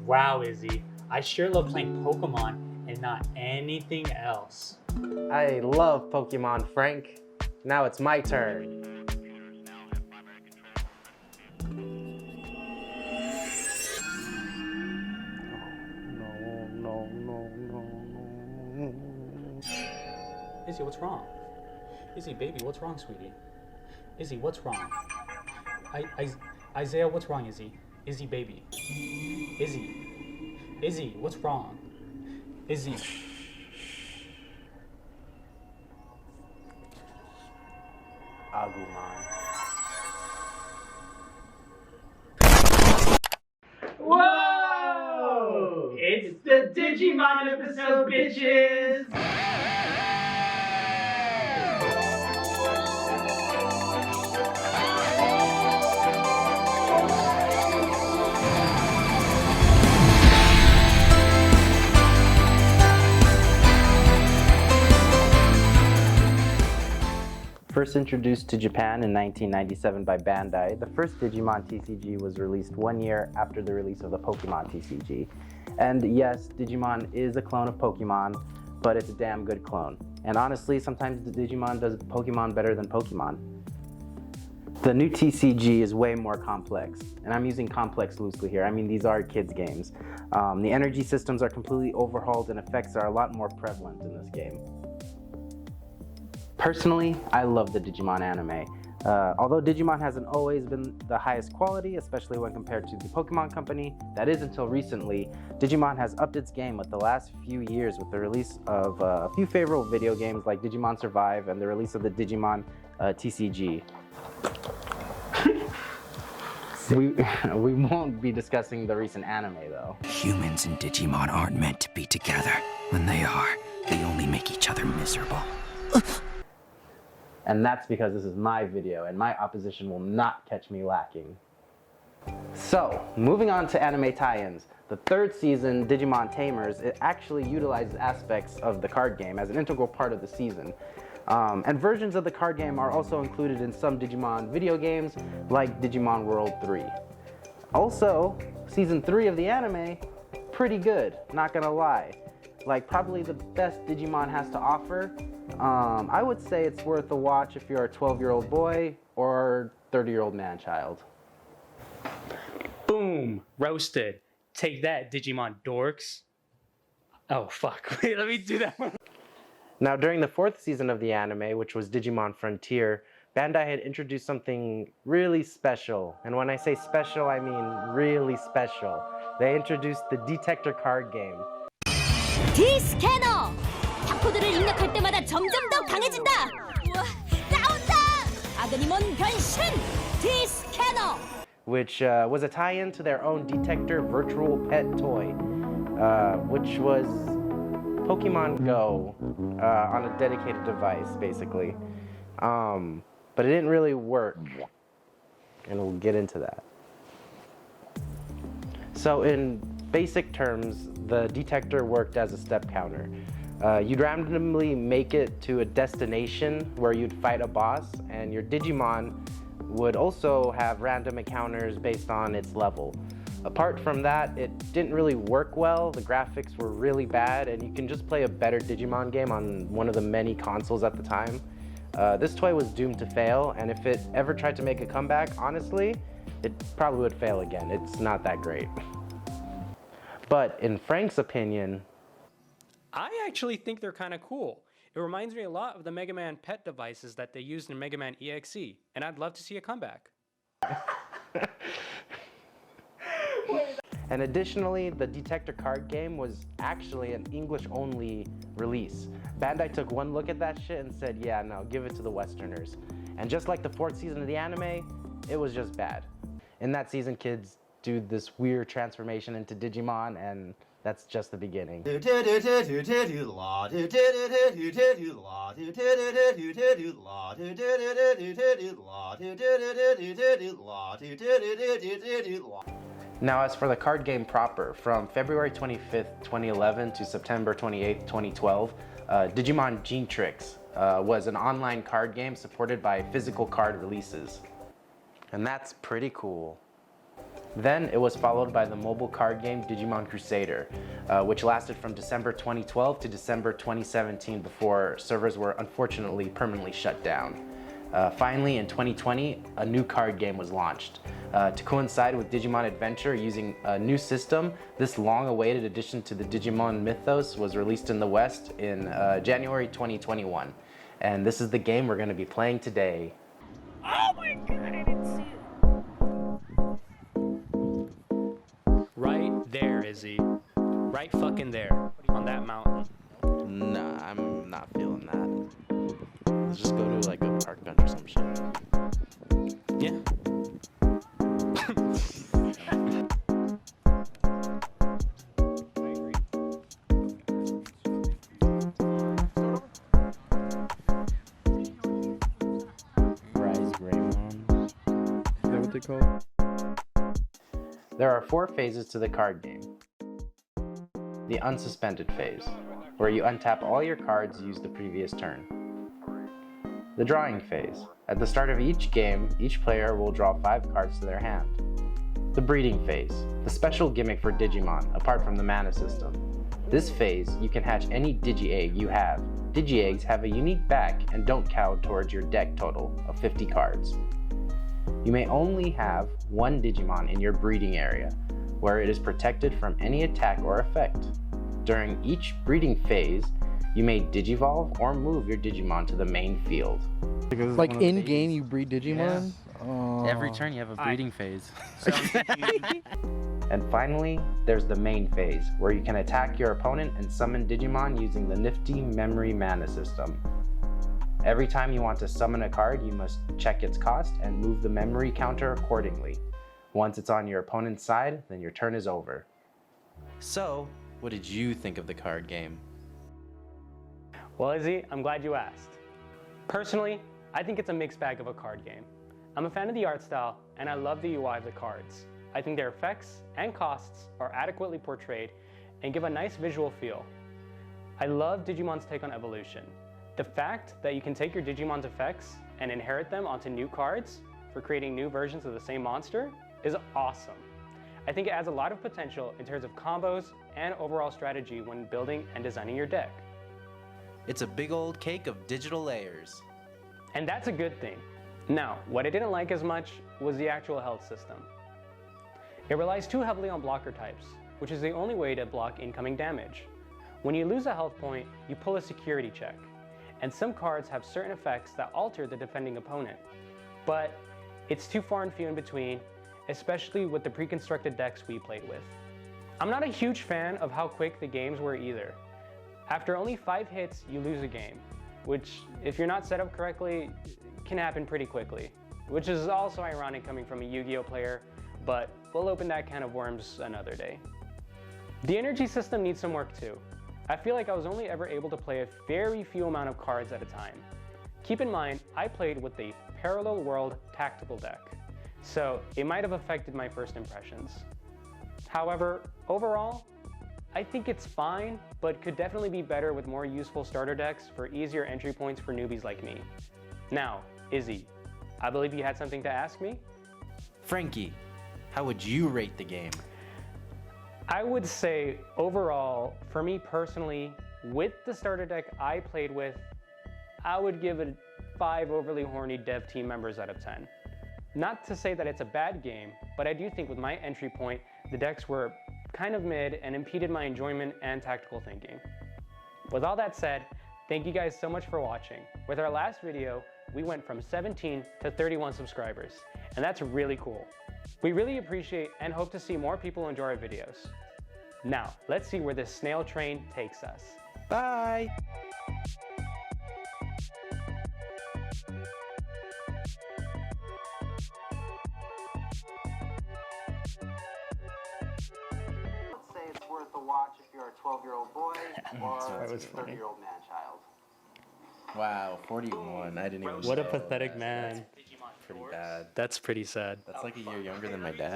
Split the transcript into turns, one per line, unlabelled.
Wow, Izzy, I sure love playing Pokemon and not anything else.
I love Pokemon, Frank. Now it's my turn. No.
Izzy, what's wrong? Izzy, baby, what's wrong, sweetie? Izzy, what's wrong? Isaiah, what's wrong, Izzy? Izzy, baby. Izzy, what's wrong? Izzy.
Agumon.
Whoa! It's the Digimon episode, bitches!
First introduced to Japan in 1997 by Bandai, the first Digimon TCG was released 1 year after the release of the Pokemon TCG. And yes, Digimon is a clone of Pokemon, but it's a damn good clone. And honestly, sometimes the Digimon does Pokemon better than Pokemon. The new TCG is way more complex, and I'm using complex loosely here. I mean, these are kids' games. The energy systems are completely overhauled and effects are a lot more prevalent in this game. Personally, I love the Digimon anime. Although Digimon hasn't always been the highest quality, especially when compared to the Pokemon Company, that is until recently, Digimon has upped its game with the last few years with the release of a few favorable video games like Digimon Survive and the release of the Digimon TCG. We won't be discussing the recent anime though.
Humans and Digimon aren't meant to be together. When they are, they only make each other miserable.
And that's because this is my video and my opposition will not catch me lacking. So, moving on to anime tie-ins. The third season, Digimon Tamers, it actually utilizes aspects of the card game as an integral part of the season. And versions of the card game are also included in some Digimon video games like Digimon World 3. Also, season 3 of the anime, pretty good, not gonna lie. Like probably the best Digimon has to offer. I would say it's worth a watch if you're a 12-year-old boy or 30-year-old man-child.
Boom! Roasted. Take that, Digimon dorks. Oh, fuck. Wait, let me do that one.
Now, during the fourth season of the anime, which was Digimon Frontier, Bandai had introduced something really special. And when I say special, I mean really special. They introduced the Detector card game.
D-스캐너! 타코들을 입력할 때마다 점점 더 강해진다! 우와, 싸운다! 아그니몬 변신! D-스캐너!
Which was a tie-in to their own Detector virtual pet toy, which was Pokemon Go on a dedicated device, basically. But it didn't really work, and we'll get into that. So in basic terms, the Detector worked as a step counter. You'd randomly make it to a destination where you'd fight a boss, and your Digimon would also have random encounters based on its level. Apart from that, it didn't really work well, the graphics were really bad, and you can just play a better Digimon game on one of the many consoles at the time. This toy was doomed to fail, and if it ever tried to make a comeback, honestly, it probably would fail again. It's not that great. But in Frank's opinion,
I actually think they're kind of cool. It reminds me a lot of the Mega Man pet devices that they used in Mega Man EXE, and I'd love to see a comeback.
And additionally, the Detector card game was actually an English-only release. Bandai took one look at that shit and said, yeah, no, give it to the Westerners. And just like the fourth season of the anime, it was just bad. In that season, kids do this weird transformation into Digimon, and that's just the beginning. Now, as for the card game proper, from February 25th, 2011 to September 28th, 2012, Digimon Gene Tricks was an online card game supported by physical card releases. And that's pretty cool. Then it was followed by the mobile card game Digimon Crusader, which lasted from December 2012 to December 2017 before servers were unfortunately permanently shut down. Finally, in 2020, a new card game was launched. To coincide with Digimon Adventure using a new system, this long-awaited addition to the Digimon mythos was released in the West in January 2021. And this is the game we're going to be playing today.
Oh my god, I didn't see it.
Right there, Izzy. Right fucking there, on that mountain.
Nah, I'm not feeling that. Let's just go to like a park bench or some shit.
Yeah.
Called?
There are 4 phases to the card game. The unsuspended phase, where you untap all your cards used the previous turn. The drawing phase. At the start of each game, each player will draw 5 cards to their hand. The breeding phase, the special gimmick for Digimon, apart from the mana system. This phase, you can hatch any Digi-Egg you have. Digi-Eggs have a unique back and don't count towards your deck total of 50 cards. You may only have 1 Digimon in your breeding area, where it is protected from any attack or effect. During each breeding phase, you may Digivolve or move your Digimon to the main field.
Like in-game you breed Digimon?
Yeah.
Every turn you have a breeding phase.
And finally, there's the main phase, where you can attack your opponent and summon Digimon using the nifty memory mana system. Every time you want to summon a card, you must check its cost and move the memory counter accordingly. Once it's on your opponent's side, then your turn is over. So, what did you think of the card game?
Well, Izzy, I'm glad you asked. Personally, I think it's a mixed bag of a card game. I'm a fan of the art style, and I love the UI of the cards. I think their effects and costs are adequately portrayed and give a nice visual feel. I love Digimon's take on evolution. The fact that you can take your Digimon's effects and inherit them onto new cards for creating new versions of the same monster is awesome. I think it adds a lot of potential in terms of combos and overall strategy when building and designing your deck.
It's a big old cake of digital layers.
And that's a good thing. Now, what I didn't like as much was the actual health system. It relies too heavily on blocker types, which is the only way to block incoming damage. When you lose a health point, you pull a security check. And some cards have certain effects that alter the defending opponent. But it's too far and few in between, especially with the pre-constructed decks we played with. I'm not a huge fan of how quick the games were either. After only 5 hits, you lose a game, which, if you're not set up correctly, can happen pretty quickly, which is also ironic coming from a Yu-Gi-Oh player, but we'll open that can of worms another day. The energy system needs some work too. I feel like I was only ever able to play a very few amount of cards at a time. Keep in mind, I played with the Parallel World tactical deck, so it might have affected my first impressions. However, overall, I think it's fine, but could definitely be better with more useful starter decks for easier entry points for newbies like me. Now, Izzy, I believe you had something to ask me?
Frankie, how would you rate the game?
I would say overall, for me personally, with the starter deck I played with, I would give it 5 overly horny dev team members out of 10. Not to say that it's a bad game, but I do think with my entry point, the decks were kind of mid and impeded my enjoyment and tactical thinking. With all that said, thank you guys so much for watching. With our last video, we went from 17 to 31 subscribers, and that's really cool. We really appreciate and hope to see more people enjoy our videos. Now, let's see where this snail train takes us.
Bye! Let's say it's worth a watch if you're a 12-year-old boy or a 30-year-old man-child. Wow, 41. I didn't even
What a
know.
pathetic man.
Pretty bad.
That's pretty sad.
That's like a year younger than my dad.